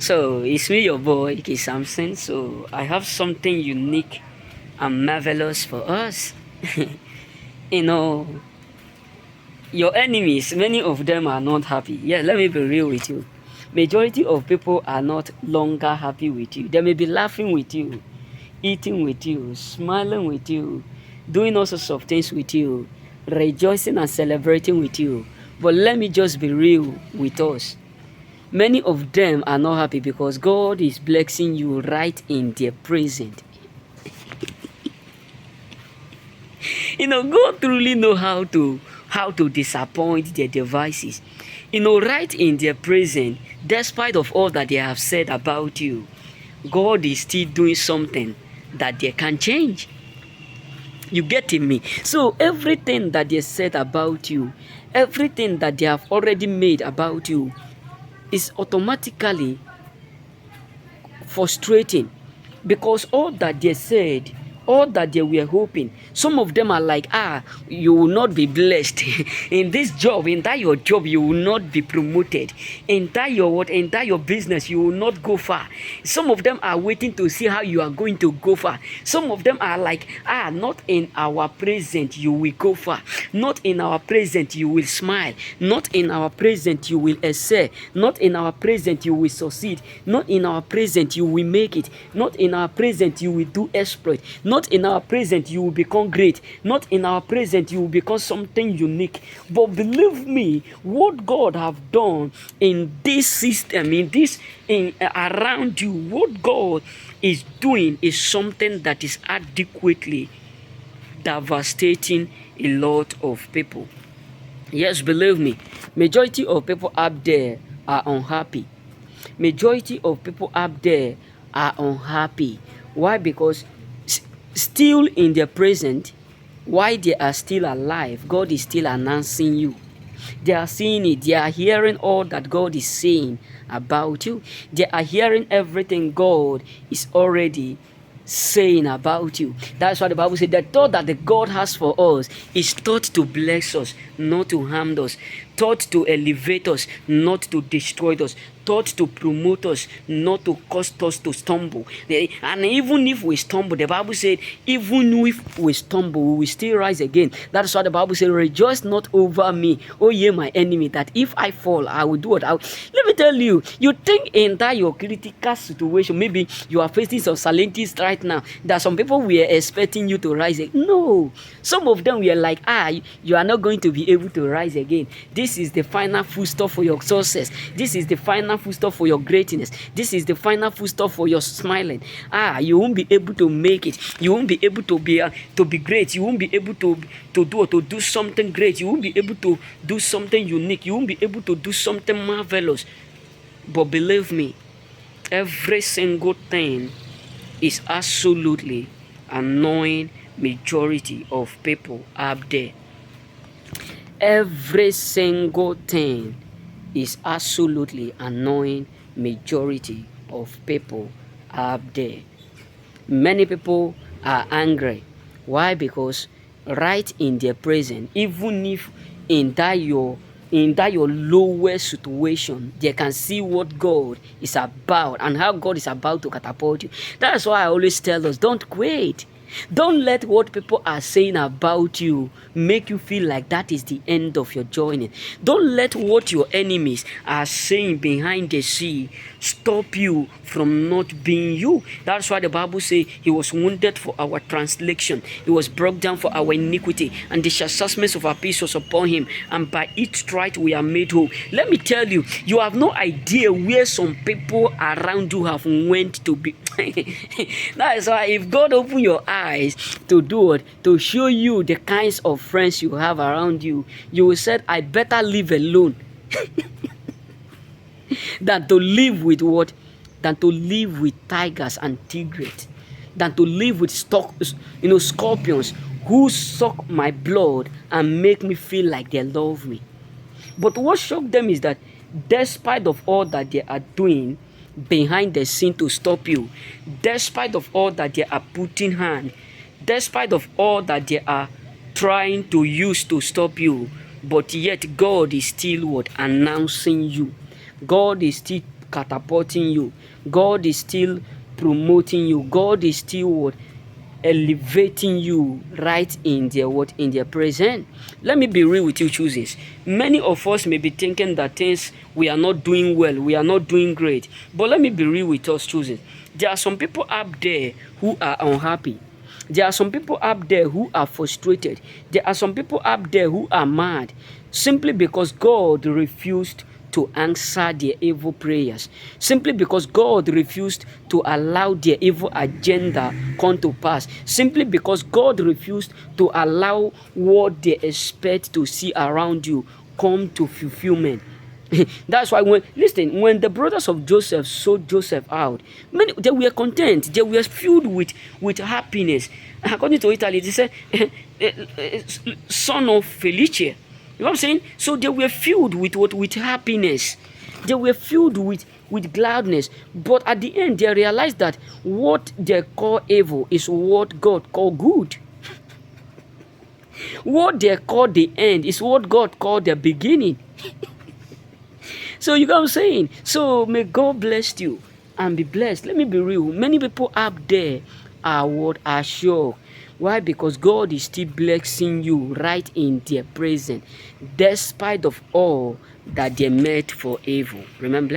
So it's me, your boy, K. Samson. So I have something unique and marvelous for us. you know, your enemies, many of them are not happy. Yeah, let me be real with you. Majority of people are not longer happy with you. They may be laughing with you, eating with you, smiling with you, doing all sorts of things with you, rejoicing and celebrating with you. But let me just be real with us. Many of them are not happy because God is blessing you right in their present. God truly know how to disappoint their devices. Right in their present, despite of all that they have said about you, God is still doing something that they can change. You getting me? So everything that they said about you, everything that they have already made about you, is automatically frustrating because all that they said, all that they were hoping, some of them are like, you will not be blessed in this job, in that your job, you will not be promoted, in that your what, in that your business, you will not go far. Some of them are waiting to see how you are going to go far. Some of them are like, not in our present you will go far, not in our present you will smile, not in our present you will excel, not in our present you will succeed, not in our present you will make it, not in our present you will do exploit, not in our present you will become great, not in our present you will become something unique. But believe me, what God have done in this system, around you, what God is doing is something that is adequately devastating a lot of people. Yes, believe me, majority of people up there are unhappy. Majority of people up there are unhappy. Why? Because still in their present, while they are still alive, God is still announcing you. They are seeing it. They are hearing all that God is saying about you. They are hearing everything God is already saying about you. That's why the Bible said the thought that the God has for us is thought to bless us, not to harm us, thought to elevate us, not to destroy us, thought to promote us, not to cause us to stumble. And even if we stumble, the Bible said, even if we stumble, we will still rise again. That's why the Bible said, rejoice not over me, oh ye my enemy, that if I fall, I will do what I will. Let me tell you, you think in that your critical situation, maybe you are facing some challenges right now, that some people were expecting you to rise again. No, some of them were like, you are not going to be able to rise again. This is the final full stop for your success. This is the final full stop for your greatness. This is the final full stop for your smiling. You won't be able to make it. You won't be able to be great. You won't be able to do something great. You won't be able to do something unique. You won't be able to do something marvelous. But believe me, every single thing is absolutely annoying majority of people up there. Every single thing is absolutely annoying majority of people up there. Many people are angry. Why? Because right in their present, even if in that your lowest situation, they can see what God is about and how God is about to catapult you. That's why I always tell us, don't quit. Don't let what people are saying about you make you feel like that is the end of your journey. Don't let what your enemies are saying behind the scene stop you from not being you. That's why the Bible says he was wounded for our transgression, he was broken down for our iniquity, and the chastisement of our peace was upon him, and by each strike we are made whole. Let me tell you, you have no idea where some people around you have went to be. That is why if God open your eyes to do it, to show you the kinds of friends you have around you, you will say, I better live alone than to live with what? Than to live with tigers and tigers, than to live with scorpions who suck my blood and make me feel like they love me. But what shocked them is that despite of all that they are doing behind the scene to stop you, despite of all that they are putting hand, despite of all that they are trying to use to stop you, but yet God is still what? Announcing you. God is still catapulting you. God is still promoting you. God is still what? Elevating you right in their what? In their present. Let me be real with you, choosers. Many of us may be thinking that things we are not doing well, we are not doing great. But let me be real with us, choosers. There are some people up there who are unhappy. There are some people up there who are frustrated. There are some people up there who are mad simply because God refused to answer their evil prayers. Simply because God refused to allow their evil agenda come to pass. Simply because God refused to allow what they expect to see around you come to fulfillment. That's why when the brothers of Joseph sold Joseph out, many they were content, they were filled with happiness. According to Italy, they said son of Felice. You know what I'm saying? So they were filled with what? With happiness. They were filled with gladness. But at the end, they realized that what they call evil is what God called good. What they call the end is what God called the beginning. So you know what I'm saying? So may God bless you and be blessed. Let me be real. Many people up there are what? Are sure. Why? Because God is still blessing you right in their present, despite of all that they meant for evil. Remember.